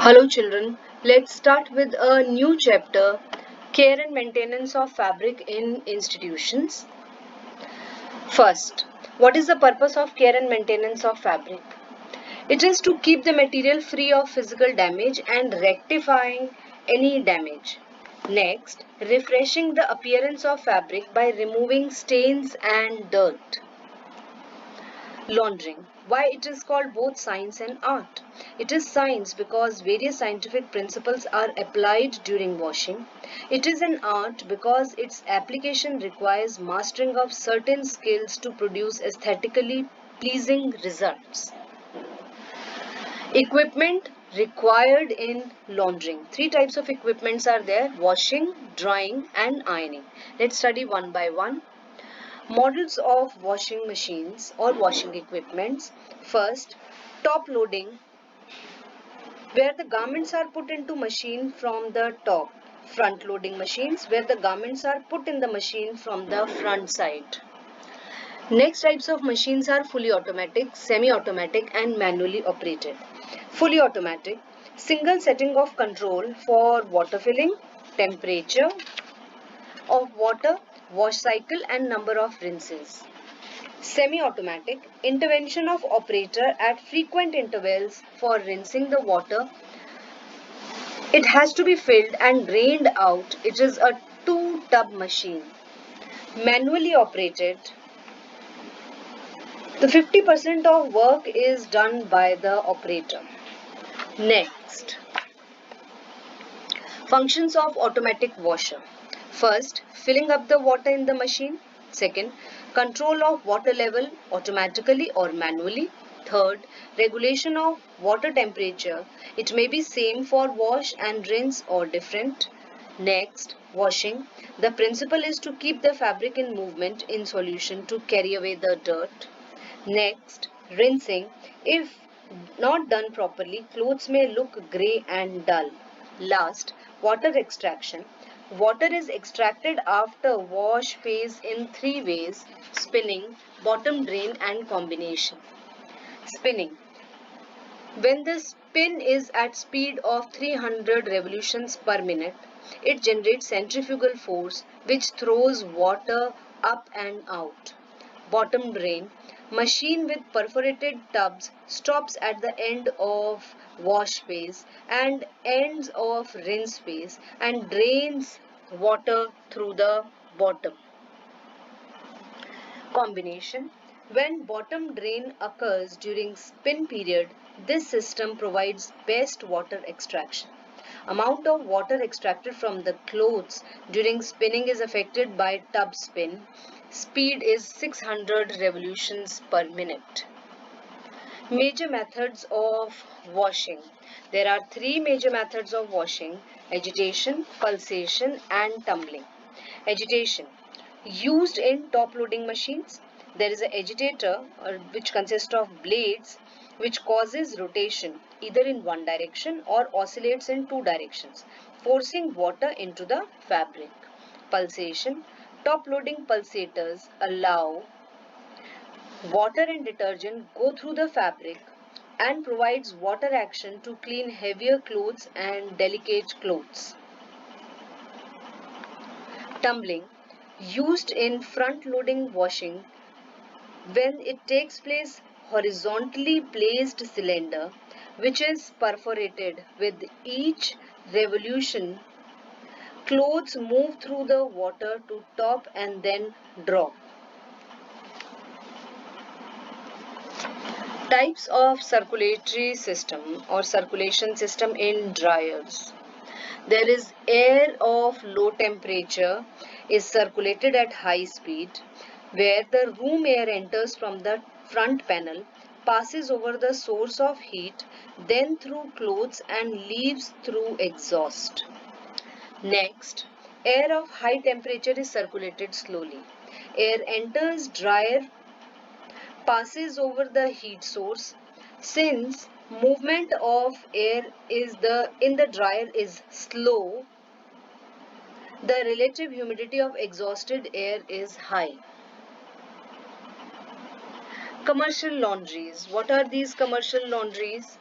Hello children, let's start with a new chapter, Care and Maintenance of Fabric in Institutions. First, what is the purpose of care and maintenance of fabric? It is to keep the material free of physical damage and rectifying any damage. Next, refreshing the appearance of fabric by removing stains and dirt. Laundering. Why it is called both science and art? It is science because various scientific principles are applied during washing. It is an art because its application requires mastering of certain skills to produce aesthetically pleasing results. Equipment required in laundering. Three types of equipments are there: washing, drying and ironing. Let's study one by one. Models of washing machines or washing equipments. First, top loading, where the garments are put into machine from the top. Front loading machines, where the garments are put in the machine from the front side. Next types of machines are fully automatic, semi-automatic and manually operated. Fully automatic, single setting of control for water filling, temperature of water, wash cycle and number of rinses. Semi-automatic, intervention of operator at frequent intervals for rinsing the water. It has to be filled and drained out. It is a two-tub machine. Manually operated, the 50% of work is done by the operator. Next, functions of automatic washer. First, filling up the water in the machine. Second, control of water level automatically or manually. Third, regulation of water temperature. It may be same for wash and rinse or different. Next, washing. The principle is to keep the fabric in movement in solution to carry away the dirt. Next, rinsing. If not done properly, clothes may look grey and dull. Last, water extraction. Water is extracted after wash phase in three ways: spinning, bottom drain and combination. Spinning. When the spin is at speed of 300 revolutions per minute, it generates centrifugal force which throws water up and out. Bottom drain. Machine with perforated tubs stops at the end of wash phase and ends of rinse phase and drains water through the bottom. Combination. When bottom drain occurs during spin period, this system provides best water extraction. Amount of water extracted from the clothes during spinning is affected by tub spin. Speed is 600 revolutions per minute. Major methods of washing. There are three major methods of washing: agitation, pulsation and tumbling. Agitation. Used in top loading machines, there is an agitator which consists of blades which causes rotation either in one direction or oscillates in two directions, forcing water into the fabric. Pulsation. Top loading pulsators allow water and detergent go through the fabric and provides water action to clean heavier clothes and delicate clothes. Tumbling. Used in front loading washing, when it takes place horizontally placed cylinder which is perforated. With each revolution, clothes move through the water to top and then drop. Types of circulatory system or circulation system in dryers. There is air of low temperature is circulated at high speed, where the room air enters from the front panel, passes over the source of heat, then through clothes and leaves through exhaust. Next, air of high temperature is circulated slowly. Air enters dryer, passes over the heat source. Since movement of air in the dryer is slow, the relative humidity of exhausted air is high. Commercial laundries. What are these commercial laundries?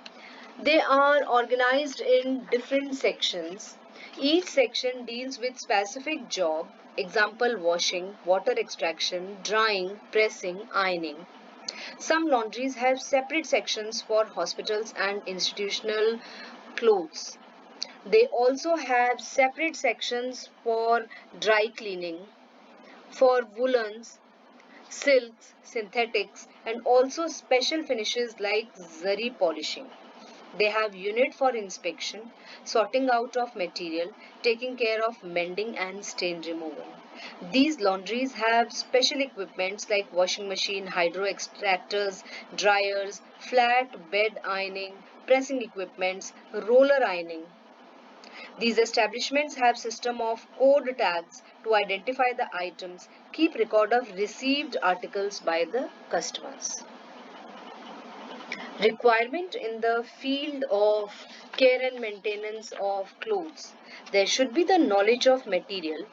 They are organized in different sections. Each section deals with specific job, example washing, water extraction, drying, pressing, ironing. Some laundries have separate sections for hospitals and institutional clothes. They also have separate sections for dry cleaning, for woolens, silks, synthetics, and also special finishes like zari polishing. They have unit for inspection, sorting out of material, taking care of mending and stain removal. These laundries have special equipments like washing machine, hydro extractors, dryers, flat bed ironing, pressing equipments, roller ironing. These establishments have system of code tags to identify the items, keep record of received articles by the customers. Requirement in the field of care and maintenance of clothes. There should be the knowledge of material,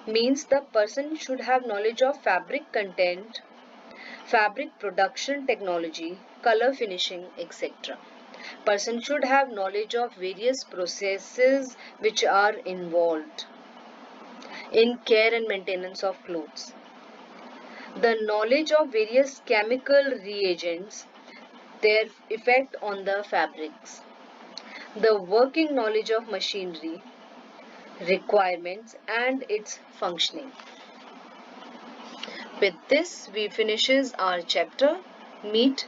means the person should have knowledge of fabric content, fabric production technology, color finishing, etc. Person should have knowledge of various processes which are involved in care and maintenance of clothes. The knowledge of various chemical reagents, their effect on the fabrics. The working knowledge of machinery, requirements and its functioning. With this, we finishes our chapter. Meet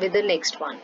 with the next one.